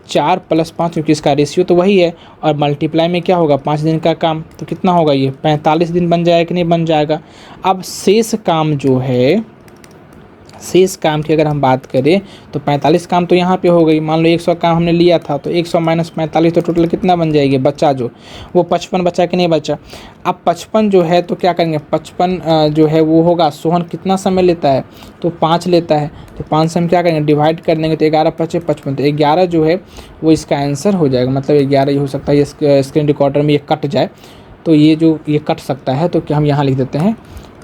4 + 5, क्योंकि इसका रेशियो तो वही है, और मल्टीप्लाई में क्या होगा 5 दिन का काम, तो कितना होगा ये 45 दिन बन जाएगा कि नहीं बन जाएगा। अब शेष काम जो है, शेष काम की अगर हम बात करें तो 45 काम तो यहाँ पे हो गई। मान लो 100 काम हमने लिया था, तो 100 - 45 तो टोटल कितना बन जाएगी, बच्चा जो वो 55 बचा कि नहीं बचा। अब 55 जो है तो क्या करेंगे, 55 जो है वो होगा, सोहन कितना समय लेता है तो 5 लेता है, तो 5 से हम क्या करेंगे डिवाइड कर देंगे, तो 11 × 5 = 55, तो 11 जो है वो इसका आंसर हो जाएगा। मतलब 11 ये हो सकता है, ये स्क्रीन रिकॉर्डर में ये कट जाए, तो ये कट सकता है, तो क्या हम यहाँ लिख देते हैं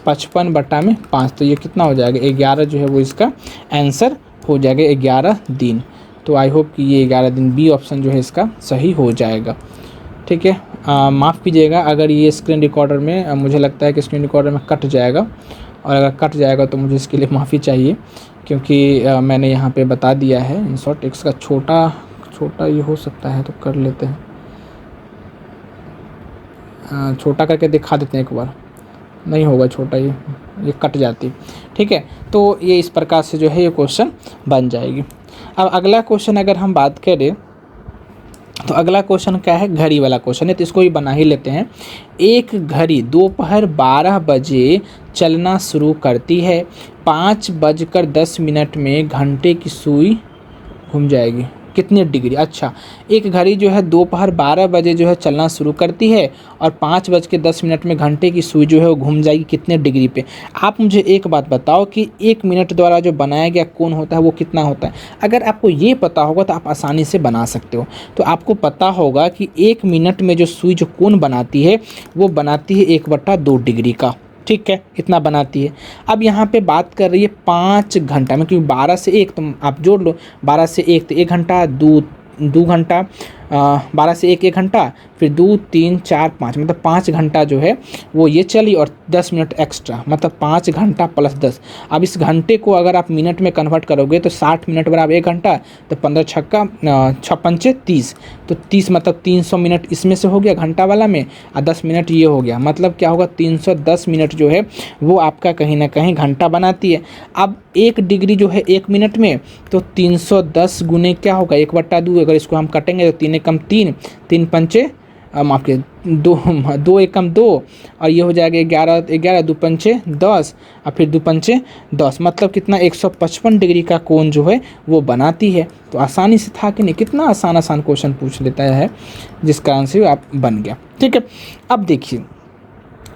55/5, तो ये कितना हो जाएगा 11 जो है वो इसका आंसर हो जाएगा 11 दिन। तो आई होप कि ये 11 दिन, बी ऑप्शन जो है इसका सही हो जाएगा। ठीक है, माफ़ कीजिएगा अगर ये स्क्रीन रिकॉर्डर में मुझे लगता है कि स्क्रीन रिकॉर्डर में कट जाएगा, और अगर कट जाएगा तो मुझे इसके लिए माफ़ी चाहिए, क्योंकि मैंने यहाँ पे बता दिया है। इन शॉर्ट इसका छोटा ये हो सकता है, तो कर लेते हैं, छोटा करके दिखा देते हैं एक बार, नहीं होगा छोटा, ये कट जाती। ठीक है, तो ये इस प्रकार से जो है ये क्वेश्चन बन जाएगी। अब अगला क्वेश्चन अगर हम बात करें, तो अगला क्वेश्चन क्या है, घड़ी वाला क्वेश्चन है, तो इसको भी बना ही लेते हैं। एक घड़ी दोपहर 12 बजे चलना शुरू करती है, 5:10 में घंटे की सुई घूम जाएगी कितने डिग्री। अच्छा, एक घड़ी जो है दोपहर 12 बजे जो है चलना शुरू करती है, और 5:10 में घंटे की सुई जो है वो घूम जाएगी कितने डिग्री पे। आप मुझे एक बात बताओ कि 1 मिनट द्वारा जो बनाया गया कोण होता है वो कितना होता है। अगर आपको ये पता होगा तो आप आसानी से बना सकते हो। तो आपको पता होगा कि 1 मिनट में जो सुई जो कोण बनाती है वो बनाती है 1/2 डिग्री का। ठीक है, इतना बनाती है। अब यहाँ पे बात कर रही है 5 घंटा में, क्योंकि 12 से 1 तो आप जोड़ लो, 12 से 1 तो 1 घंटा, 2 घंटा, 12 से 1 घंटा, फिर 2 3 4 5, मतलब 5 घंटा जो है वो ये चली, और 10 मिनट एक्स्ट्रा, मतलब 5 घंटा + 10। अब इस घंटे को अगर आप मिनट में कन्वर्ट करोगे तो 60 मिनट बराबर 1 घंटा, तो 15 छक्का 6 पंचे 30, तो 30 मतलब 300 मिनट इसमें से हो गया घंटा वाला में, और 10 मिनट ये हो गया, मतलब क्या होगा 310 मिनट जो है वो आपका कहीं ना कहीं घंटा बनाती है। अब 1 डिग्री जो है 1 मिनट में, तो 310 गुने क्या होगा 1/2, अगर इसको हम कटेंगे तो 3 एकम 3, 3 पंचे माफ के 2 एकम 2, और ये हो जाएगा 11, 2 पंचे 10, और फिर 2 पंचे 10, मतलब कितना 155 डिग्री का कोण जो है वो बनाती है। तो आसानी से था कि नहीं, कितना आसान क्वेश्चन पूछ लेता है, जिसका आंसर आप बन गया। ठीक है, अब देखिए,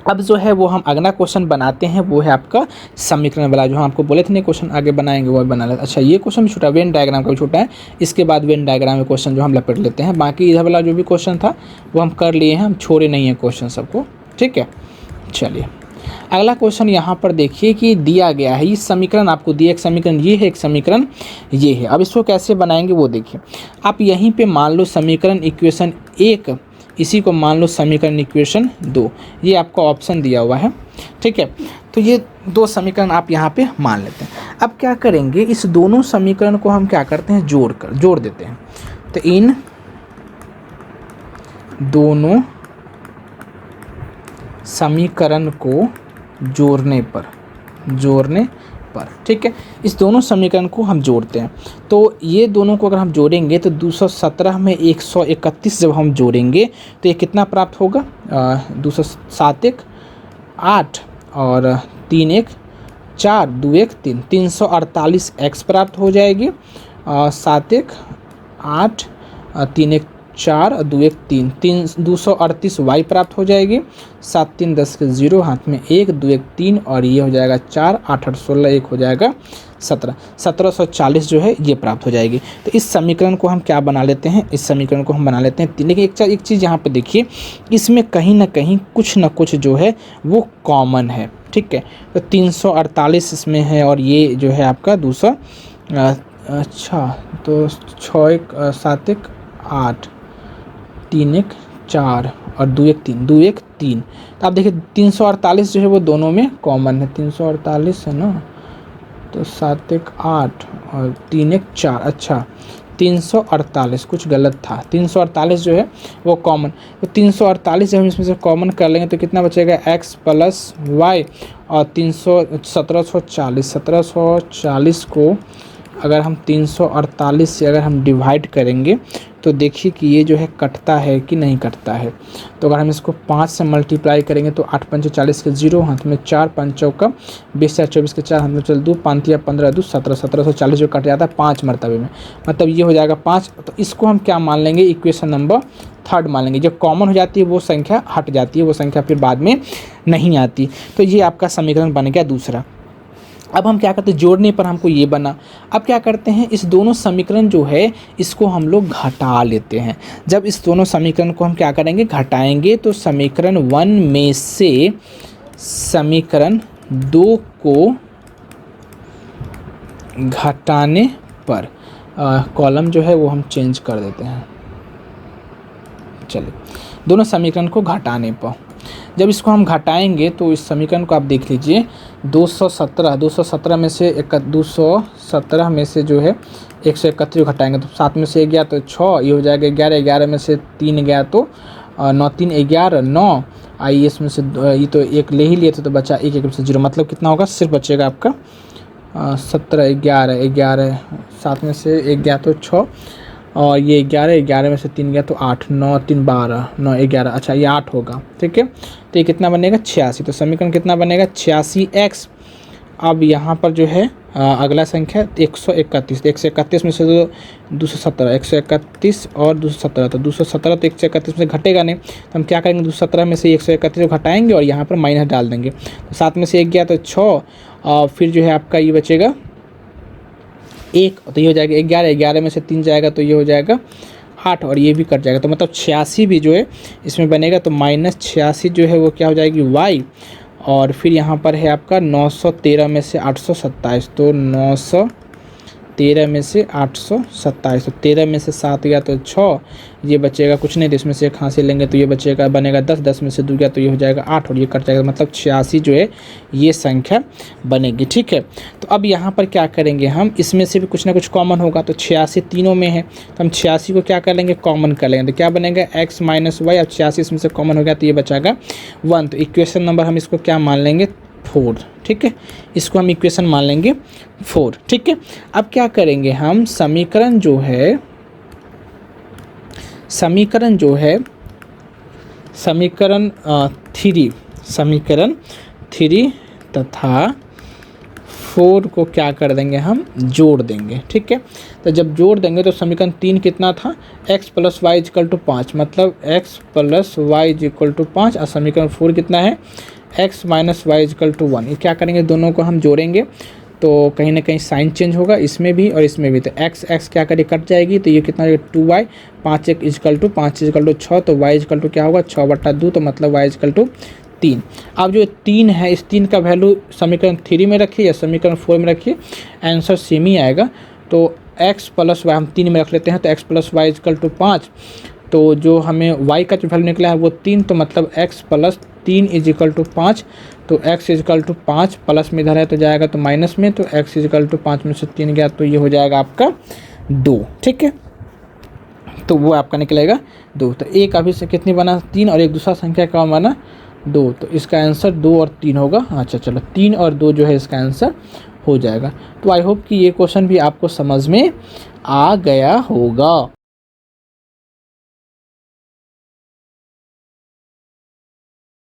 अब जो है वो हम अगला क्वेश्चन बनाते हैं, वो है आपका समीकरण वाला, जो हम आपको बोले थे नहीं क्वेश्चन आगे बनाएंगे वो बना लेते। अच्छा, ये क्वेश्चन भी छोटा, वेन डायग्राम का भी छोटा है, इसके बाद वेन डायग्राम में क्वेश्चन जो हम लपेट लेते हैं। बाकी इधर वाला जो भी क्वेश्चन था वो हम कर लिए हैं, हम छोड़े नहीं हैं क्वेश्चन सबको। ठीक है, चलिए। अगला क्वेश्चन यहाँ पर देखिए कि दिया गया है, इस समीकरण आपको दिया, एक समीकरण ये है, एक समीकरण ये है। अब इसको कैसे बनाएंगे वो देखिए। आप यहीं पे मान लो समीकरण इक्वेशन 1, इसी को मान लो समीकरण इक्वेशन 2, ये आपको ऑप्शन दिया हुआ है, ठीक है। तो ये दो समीकरण आप यहाँ पे मान लेते हैं। अब क्या करेंगे, इस दोनों समीकरण को हम क्या करते हैं, जोड़ देते हैं। तो इन दोनों समीकरण को जोड़ने पर, ठीक है, इस दोनों समीकरण को हम जोड़ते हैं। तो ये दोनों को अगर हम जोड़ेंगे तो 217 में 131 जब हम जोड़ेंगे तो ये कितना प्राप्त होगा, 207 1 8 और 3 1 4 2 1 3, 348 x प्राप्त हो जाएगी। 7 1 8 3 1 4 और 2 1 3, 238 y प्राप्त हो जाएगी। 7 3 10 के 0, हाथ में 1 2 1 3 और ये हो जाएगा 4 8 8 16, 1 हो जाएगा 17, 1740 जो है ये प्राप्त हो जाएगी। तो इस समीकरण को हम क्या बना लेते हैं, इस समीकरण को हम बना लेते हैं। लेकिन एक चीज़ यहाँ पे देखिए, इसमें कहीं ना कहीं कुछ ना कुछ जो है वो कॉमन है, ठीक है। तो 348 इसमें है और ये जो है आपका 200, अच्छा तो 6 1 7 1 8 3 1 4 और 2 1 3, 2 1 3। तो आप देखिए 348 जो है वो दोनों में कॉमन है, 348 है ना, तो 7 1 8 और 3 1 4, अच्छा 348, कुछ गलत था, 348 जो है वो कॉमन। तो 348 जब हम इसमें से कॉमन कर लेंगे तो कितना बचेगा, x प्लस वाई और 1740 को अगर हम 348 से अगर हम डिवाइड करेंगे तो देखिए कि ये जो है कटता है कि नहीं कटता है। तो अगर हम इसको 5 से मल्टीप्लाई करेंगे तो 8 5 40 के 0, हाथ में 4 5 चौका 20 4 24 के 4, हाथ में चल 2 5 या 15 2 17, 1740 जो कट जाता है 5 मरतबे में, मतलब ये हो जाएगा 5। तो इसको हम क्या मान लेंगे, इक्वेशन नंबर 3 मान लेंगे। जो कॉमन हो जाती है वो संख्या हट जाती है, वो संख्या फिर बाद में नहीं आती। तो ये आपका समीकरण बन गया दूसरा। अब हम क्या करते हैं, जोड़ने पर हमको ये बना। अब क्या करते हैं, इस दोनों समीकरण जो है इसको हम लोग घटा लेते हैं। जब इस दोनों समीकरण को हम क्या करेंगे, घटाएंगे, तो समीकरण 1 में से समीकरण 2 को घटाने पर कॉलम जो है वो हम चेंज कर देते हैं। चलिए, दोनों समीकरण को घटाने पर जब इसको हम घटाएंगे तो इस समीकरण को आप देख लीजिए, 217 में से 217 में से जो है 131 घटाएंगे तो 7 में से 1 गया तो 6, ये हो जाएगा 11, 11 में से 3 गया तो 9 3 11 9, आई इसमें से ये तो 1 ले ही लिए थे तो बचा 1 1 में से 0, मतलब कितना होगा, सिर्फ बचेगा आपका 17 11 11, 7 में से 1 गया तो 6 और ये 11, 11 में से 3 गया तो 8, 9 3 12 9 11, अच्छा ये 8 होगा, ठीक है। तो ये कितना बनेगा, 86। तो समीकरण कितना बनेगा, 86x। अब यहाँ पर जो है अगला संख्या 131, 131 में से 217, 131 और 217, तो 217 तो 131 में से घटेगा नहीं, तो हम क्या करेंगे, 217 में से 131 को घटाएंगे और यहाँ पर माइनस डाल देंगे। तो 7 में से 1 गया तो 6 और फिर जो है आपका ये बचेगा 1, तो ये हो जाएगा 11, 11 में से 3 जाएगा तो ये हो जाएगा 8 और ये भी कट जाएगा, तो मतलब 86 भी जो है इसमें बनेगा। तो -86 जो है वो क्या हो जाएगी, y, और फिर यहाँ पर है आपका 913 में से 827, तो 913 में से 827, तो 13 में से 7 गया तो 6, ये बचेगा कुछ नहीं, तो इसमें से 1 हासिल लेंगे तो ये बचेगा, बनेगा 10, 10 में से 2 गया तो ये हो जाएगा 8 और ये कट जाएगा, मतलब 86 जो है ये संख्या बनेगी, ठीक है। तो अब यहाँ पर क्या करेंगे हम, इसमें से भी कुछ ना कुछ कॉमन होगा, तो 86 तीनों में है तो हम 86 को क्या कर लेंगे, कॉमन कर लेंगे, तो क्या बनेगा, x माइनस वाई। अब 86 इसमें से कॉमन हो गया तो ये बचाएगा 1, तो इक्वेशन नंबर हम इसको क्या मान लेंगे, 4, ठीक है। इसको हम इक्वेशन मान लेंगे 4, ठीक है। अब क्या करेंगे हम, समीकरण जो है समीकरण 3 तथा 4 को क्या कर देंगे, हम जोड़ देंगे, ठीक है। तो जब जोड़ देंगे तो समीकरण 3 कितना था, x plus y equal to 5, मतलब x plus y equal to 5, और समीकरण 4 कितना है, x minus y equal to 1। ये क्या करेंगे, दोनों को हम जोड़ेंगे तो कहीं ना कहीं साइन चेंज होगा इसमें भी और इसमें भी, तो x क्या करें, कट जाएगी, तो ये कितना 2y, 5 1 equal to 5 equal to 6, तो y इक्वल टू क्या होगा, 6/2, तो मतलब y इक्वल टू 3। अब जो 3 है, इस 3 का वैल्यू समीकरण 3 में रखिए या समीकरण 4 में रखिए, आंसर सेम ही आएगा। तो x प्लस वाई हम 3 में रख लेते हैं, तो x plus y is equal to 5। तो जो हमें y का जो वैल्यू निकला है वो 3, तो मतलब x plus 3 is equal to 5। तो x इजकल टू 5, प्लस में इधर है तो जाएगा तो माइनस में, तो x इजकल टू 5 में से 3 गया तो ये हो जाएगा आपका 2। ठीक है, तो वो आपका निकलेगा 2। तो एक अभी से कितनी बना 3, और एक दूसरा संख्या का बना 2, तो इसका आंसर 2 और 3 होगा। अच्छा चलो, 3 और 2 जो है इसका आंसर हो जाएगा। तो आई होप कि ये क्वेश्चन भी आपको समझ में आ गया होगा।